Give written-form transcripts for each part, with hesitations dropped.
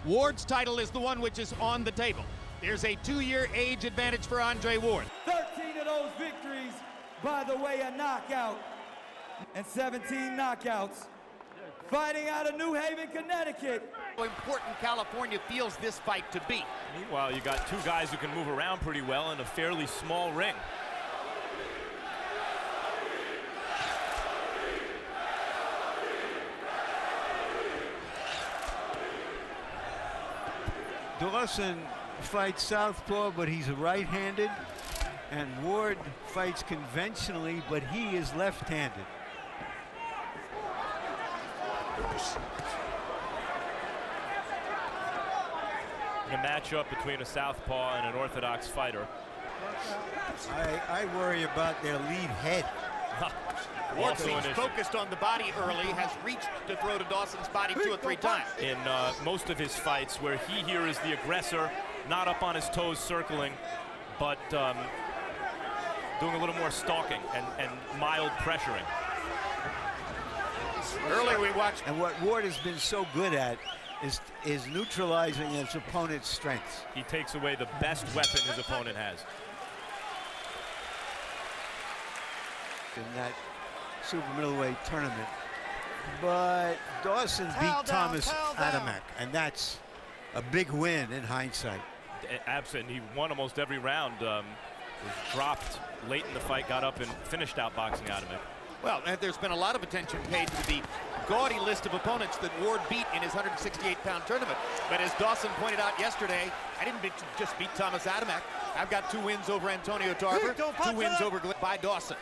Ward's title is the one which is on the table. There's a 2-year age advantage for Andre Ward. 13 of those victories by the way of knockout, and 17 knockouts. Fighting out of New Haven, Connecticut. How important California feels this fight to be. Meanwhile, you got two guys who can move around pretty well in a fairly small ring. Dawson fights southpaw, but he's a right-handed, and Ward fights conventionally, but he is left-handed. In a matchup between a southpaw and an orthodox fighter. I worry about their lead head. Ward seems focused on the body early, has reached to throw to Dawson's body 2 or 3 times. In most of his fights, where he here is the aggressor, not up on his toes circling, but doing a little more stalking and mild pressuring. Earlier we watched. And what Ward has been so good at is neutralizing his opponent's strengths. He takes away the best weapon his opponent has. In that super middleweight tournament. But Dawson beat Thomas Adamek, and that's a big win in hindsight. Absolutely, he won almost every round. Was dropped late in the fight, got up and finished outboxing Adamek. Well, there's been a lot of attention paid to the gaudy list of opponents that Ward beat in his 168-pound tournament. But as Dawson pointed out yesterday, I didn't just beat Thomas Adamek. I've got 2 wins over Antonio Tarver, 2 wins over by Dawson.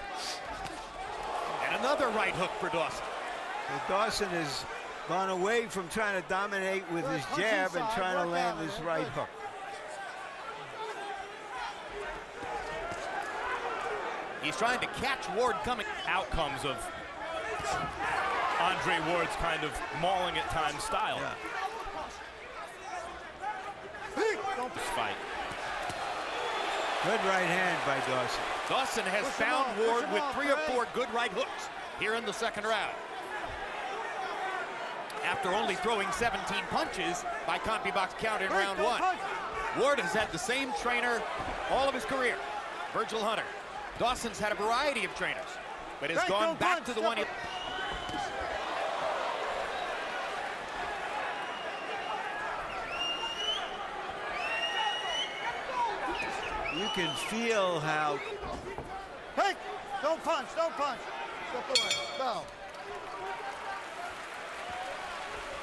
And another right hook for Dawson. So Dawson has gone away from trying to dominate with his jab and trying to land his right hook. He's trying to catch Ward coming. Outcomes of Andre Ward's kind of mauling at times style. Yeah. This fight. Good right hand by Dawson. Dawson has found Ward with 3 or 4 good right hooks here in the second round. After only throwing 17 punches by CompuBox count in round 1. Ward has had the same trainer all of his career, Virgil Hunter. Dawson's had a variety of trainers, but has gone back to the one he... You can feel how... Hey, don't punch, don't punch. Step away, no.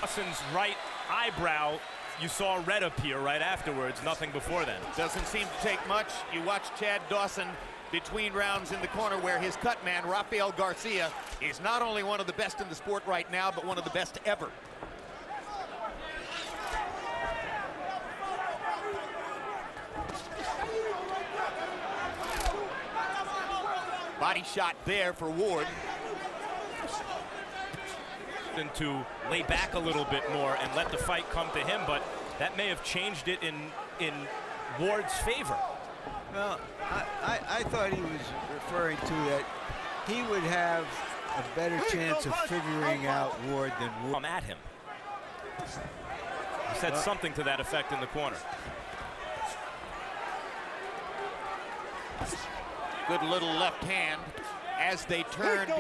Dawson's right eyebrow, you saw red appear right afterwards, nothing before then. Doesn't seem to take much. You watch Chad Dawson between rounds in the corner where his cut man, Rafael Garcia, is not only one of the best in the sport right now, but one of the best ever. Body shot there for Ward. And to lay back a little bit more and let the fight come to him, but that may have changed it in Ward's favor. Well, I thought he was referring to that he would have a better chance of figuring out Ward than Ward. Come at him. He said something to that effect in the corner. Good little left hand as they turned.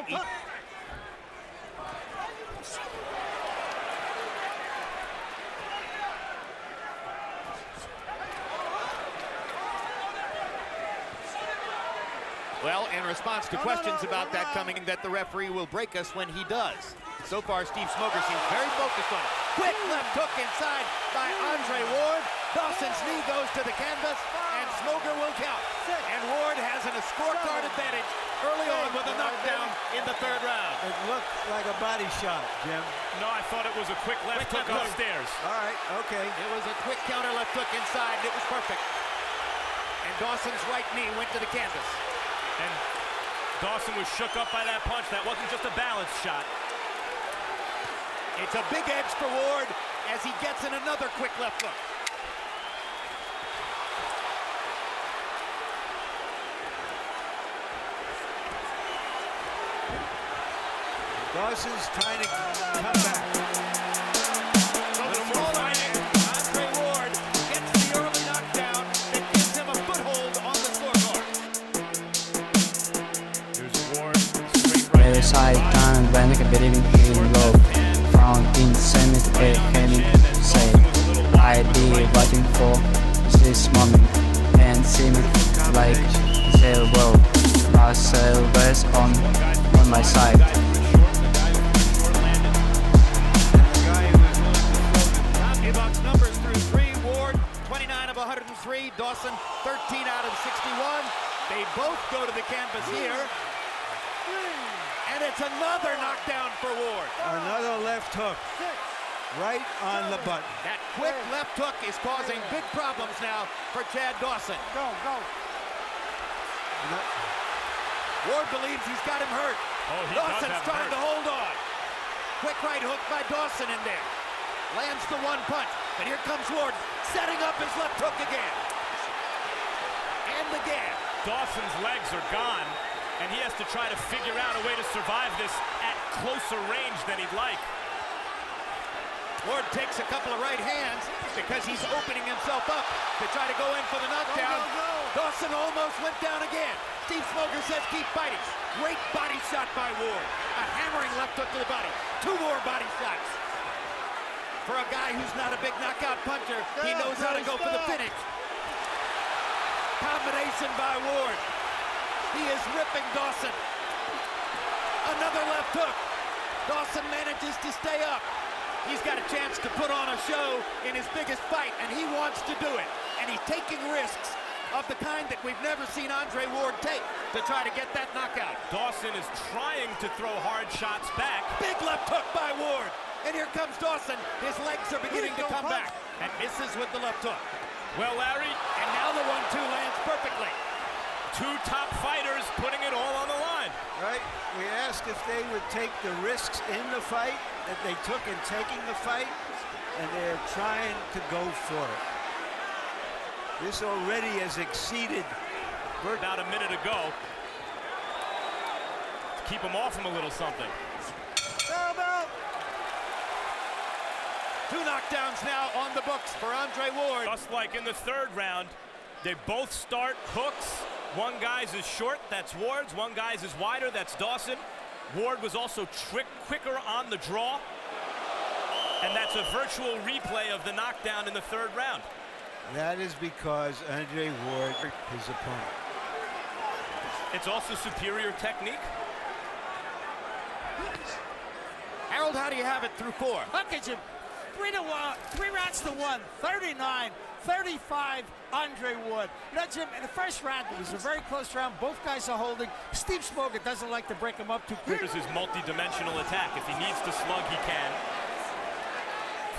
Well, in response to questions about that coming, that the referee will break us when he does. So far, Steve Smoger seems very focused on it. Quick left hook inside by Andre Ward. Dawson's knee goes to the canvas, and Smoger will count. And Ward has a scorecard advantage early on with a knockdown in the 3rd round. It looked like a body shot, Jim. No, I thought it was a quick left hook upstairs. All right, okay. It was a quick counter left hook inside, and it was perfect. And Dawson's right knee went to the canvas. And Dawson was shook up by that punch. That wasn't just a balance shot. It's a big edge for Ward as he gets in another quick left hook. Dawson's trying to come back. A little more fighting. believing in love, found in cemetery, heaven say, I be waiting for this moment, and seem like the world must rest on my side. Bucks numbers through 3. Ward, 29 of 103. Dawson, 13 out of 61. They both go to the canvas here. And it's another knockdown for Ward. Another left hook. Right on the button. That quick left hook is causing big problems now for Chad Dawson. Go. Ward believes he's got him hurt. Oh, he Dawson's trying to hold on. Quick right hook by Dawson in there. Lands the one punch, but here comes Ward, setting up his left hook again. And again. Dawson's legs are gone, and he has to try to figure out a way to survive this at closer range than he'd like. Ward takes a couple of right hands because he's opening himself up to try to go in for the knockdown. Dawson almost went down again. Steve Smoker says keep fighting. Great body shot by Ward. A hammering left hook to the body. 2 more body shots. For a guy who's not a big knockout puncher, he knows how to go for the finish. Combination by Ward. He is ripping Dawson. Another left hook. Dawson manages to stay up. He's got a chance to put on a show in his biggest fight, and he wants to do it. And he's taking risks of the kind that we've never seen Andre Ward take to try to get that knockout. Dawson is trying to throw hard shots back. Big left hook by Ward. And here comes Dawson. His legs are beginning to come back. And misses with the left hook. Well, Larry, And now the 1-2 lands perfectly. 2 top fighters putting it all on the line. Right? We asked if they would take the risks in the fight that they took in taking the fight, and they're trying to go for it. This already has exceeded About a minute ago. Keep him off him a little something. 2 knockdowns now on the books for Andre Ward. Just like in the 3rd round, they both start hooks. One guy's is short, that's Ward's. One guy's is wider, that's Dawson. Ward was also quicker on the draw. And that's a virtual replay of the knockdown in the 3rd round. That is because Andre Ward, his opponent. It's also superior technique. Harold, how do you have it through 4? Look at you. 3 rounds to 1. 39-35, Andre Ward. You know, Jim, in the first round, it was a very close round. Both guys are holding. Steve Smoker doesn't like to break him up too quick. Here's his multi-dimensional attack. If he needs to slug, he can.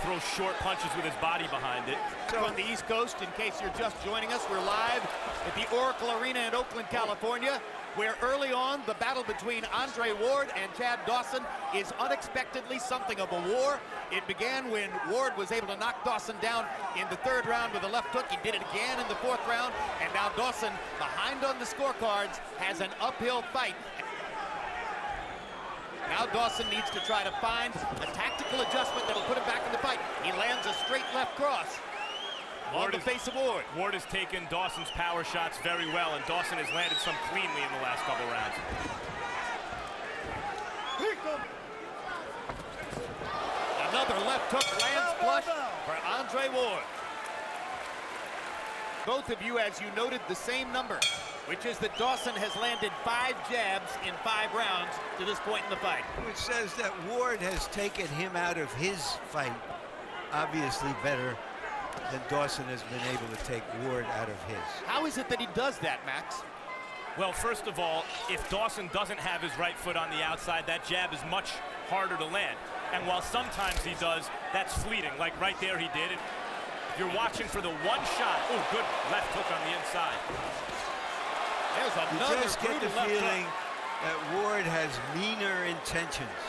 Throw short punches with his body behind it. On the East Coast, in case you're just joining us, we're live at the Oracle Arena in Oakland, California, where early on the battle between Andre Ward and Chad Dawson is unexpectedly something of a war. It began when Ward was able to knock Dawson down in the 3rd round with a left hook. He did it again in the 4th round, and now Dawson, behind on the scorecards, has an uphill fight. Now Dawson needs to try to find a tactical adjustment that'll put him back in the fight. He lands a straight left cross on the face of Ward. Ward has taken Dawson's power shots very well, and Dawson has landed some cleanly in the last couple rounds. Another left hook lands flush for Andre Ward. Both of you, as you noted, the same number, which is that Dawson has landed 5 jabs in 5 rounds to this point in the fight. Which says that Ward has taken him out of his fight, obviously better than Dawson has been able to take Ward out of his. How is it that he does that, Max? Well, first of all, if Dawson doesn't have his right foot on the outside, that jab is much harder to land. And while sometimes he does, that's fleeting, like right there he did. If you're watching for the one shot, oh, good left hook on the inside. There's another You just get the brutal left feeling hook. that Ward has meaner intentions,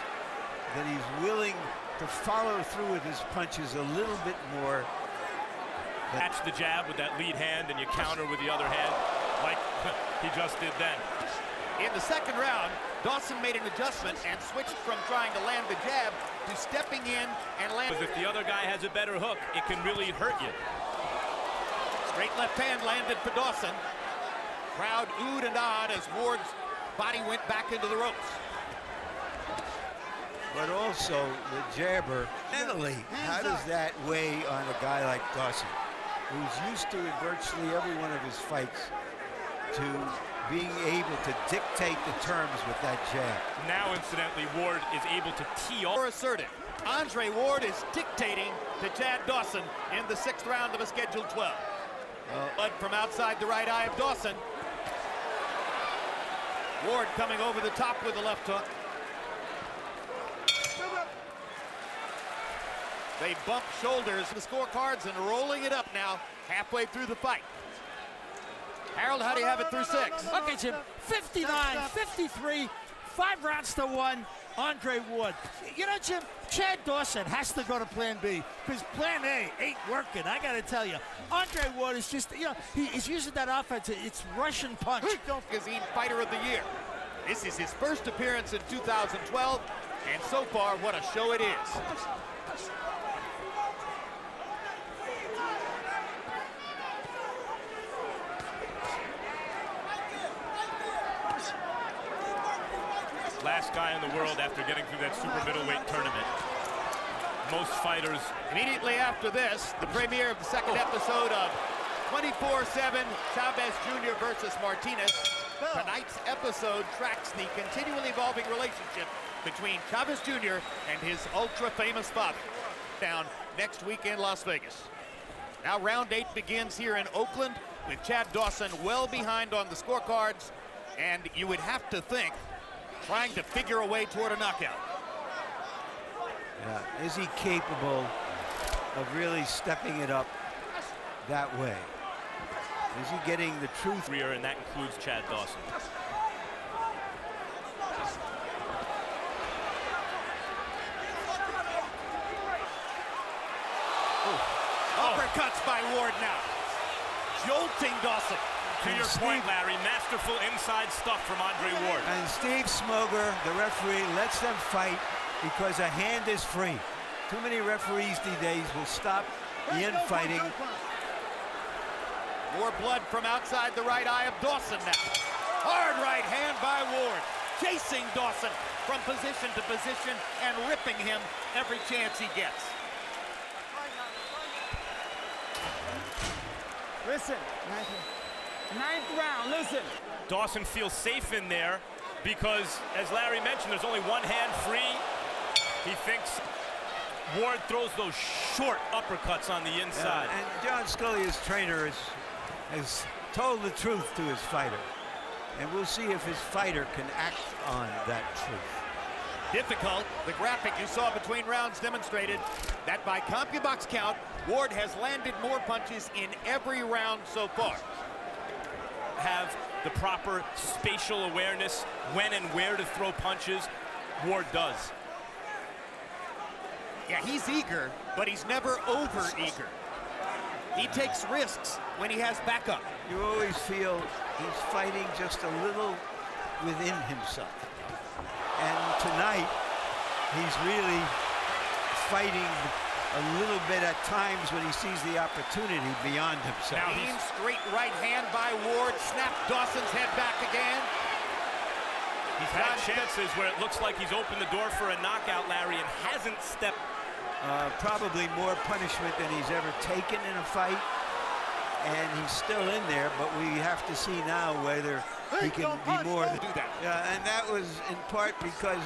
that he's willing to follow through with his punches a little bit more. Catch the jab with that lead hand and you counter with the other hand, like he just did then. In the 2nd round, Dawson made an adjustment and switched from trying to land the jab to stepping in and landing. Because if the other guy has a better hook, it can really hurt you. Straight left hand landed for Dawson. Crowd oohed and ahed as Ward's body went back into the ropes. but also the jabber. Mentally, how does that weigh on a guy like Dawson, who's used to in virtually every one of his fights to being able to dictate the terms with that jab? Now, incidentally, Ward is able to tee off. More assertive. Andre Ward is dictating to Chad Dawson in the 6th round of a scheduled 12. Blood from outside the right eye of Dawson. Ward coming over the top with the left hook. They bump shoulders in the scorecards and rolling it up now, halfway through the fight. Harold, how do you have it through 6? Okay, Jim, 59-53, 5 rounds to 1, Andre Ward. You know, Jim, Chad Dawson has to go to plan B, because plan A ain't working, I gotta tell you. Andre Ward is just, you know, he's using that offense, it's Russian punch. Magazine Fighter of the Year. This is his first appearance in 2012, and so far, what a show it is. Last guy in the world after getting through that super middleweight tournament. Most fighters. Immediately after this, the premiere of the 2nd episode of 24/7 Chavez Jr. versus Martinez. Tonight's episode tracks the continually evolving relationship between Chavez Jr. and his ultra-famous father. Down next week in Las Vegas. Now round 8 begins here in Oakland with Chad Dawson well behind on the scorecards, and you would have to think trying to figure a way toward a knockout. Yeah. Is he capable of really stepping it up that way? Is he getting the truth? And that includes Chad Dawson. Uppercuts by Ward now. Jolting Dawson. To your point, Larry, masterful inside stuff from Andre Ward. And Steve Smoger, the referee, lets them fight because a hand is free. Too many referees these days will stop the infighting. More blood from outside the right eye of Dawson now. Hard right hand by Ward. Chasing Dawson from position to position and ripping him every chance he gets. Listen, 9th round, listen. Dawson feels safe in there because, as Larry mentioned, there's only one hand free. He thinks Ward throws those short uppercuts on the inside. And John Scalia's trainer has told the truth to his fighter. And we'll see if his fighter can act on that truth. Difficult. The graphic you saw between rounds demonstrated that by CompuBox count, Ward has landed more punches in every round so far. Have the proper spatial awareness when and where to throw punches. Ward does. Yeah, he's eager, but he's never over-eager. He takes risks when he has backup. You always feel he's fighting just a little within himself. And tonight, he's really fighting a little bit at times when he sees the opportunity beyond himself. Now clean straight right hand by Ward, snapped Dawson's head back again. He's had chances where it looks like he's opened the door for a knockout, Larry, and hasn't stepped. Probably more punishment than he's ever taken in a fight. And he's still in there, but we have to see now whether he can be more than do that. Yeah, and that was in part because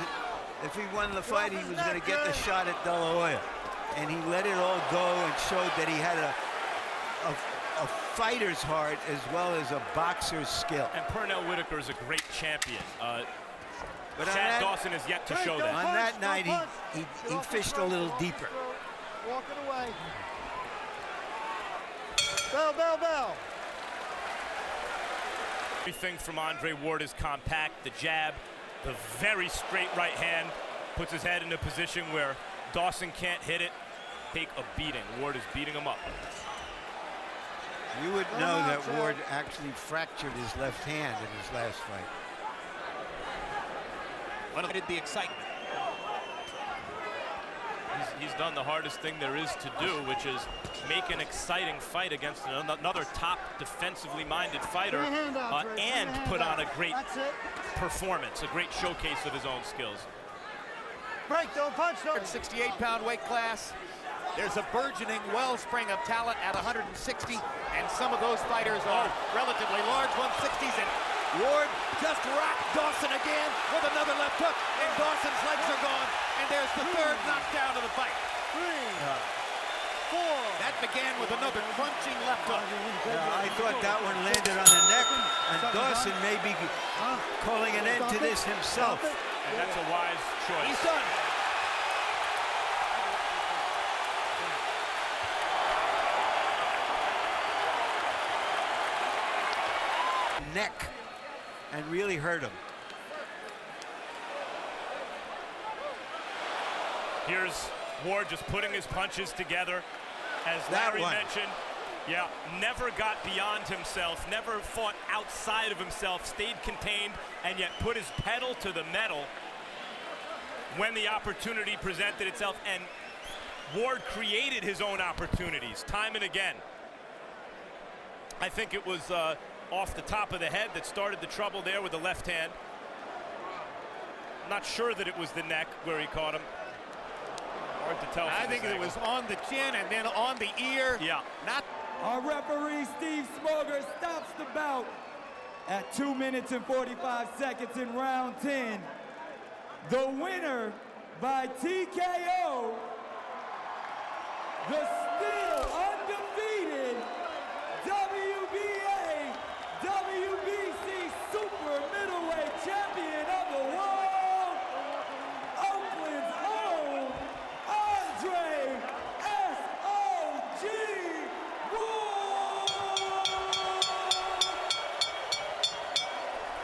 if he won the fight, he was going to get the shot at De La Hoya. And he let it all go and showed that he had a fighter's heart as well as a boxer's skill. And Pernell Whitaker is a great champion. But Chad Dawson has yet to show that. On that night, he fished a little deeper. Walking away. Bell, bell, bell. Everything from Andre Ward is compact. The jab, the very straight right hand, puts his head in a position where Dawson can't hit it. Take a beating. Ward is beating him up. You would know that Ward actually fractured his left hand in his last fight. What did the excitement? He's done the hardest thing there is to do, which is make an exciting fight against another top defensively minded fighter and put on a great performance, a great showcase of his own skills. Break, don't punch, don't. 68-pound weight class. There's a burgeoning wellspring of talent at 160, and some of those fighters are relatively large 160s, and Ward just rocked Dawson again with another left hook, and Dawson's legs are gone, and there's the third knockdown of the fight. 3, 4. That began with another crunching left hook. Yeah, I thought that one landed on the neck, and Dawson may be calling an end to this himself. And that's a wise choice. He's done. Neck, and really hurt him. Here's Ward just putting his punches together. As That Larry one. mentioned, yeah, never got beyond himself, never fought outside of himself, stayed contained, and yet put his pedal to the metal when the opportunity presented itself. And Ward created his own opportunities time and again. I think it was off the top of the head that started the trouble there with the left hand. Not sure that it was the neck where he caught him. Hard to tell. I think it was on the chin and then on the ear. Yeah. Not. Our referee, Steve Smoger, stops the bout at 2 minutes and 45 seconds in round 10. The winner by TKO, the Steve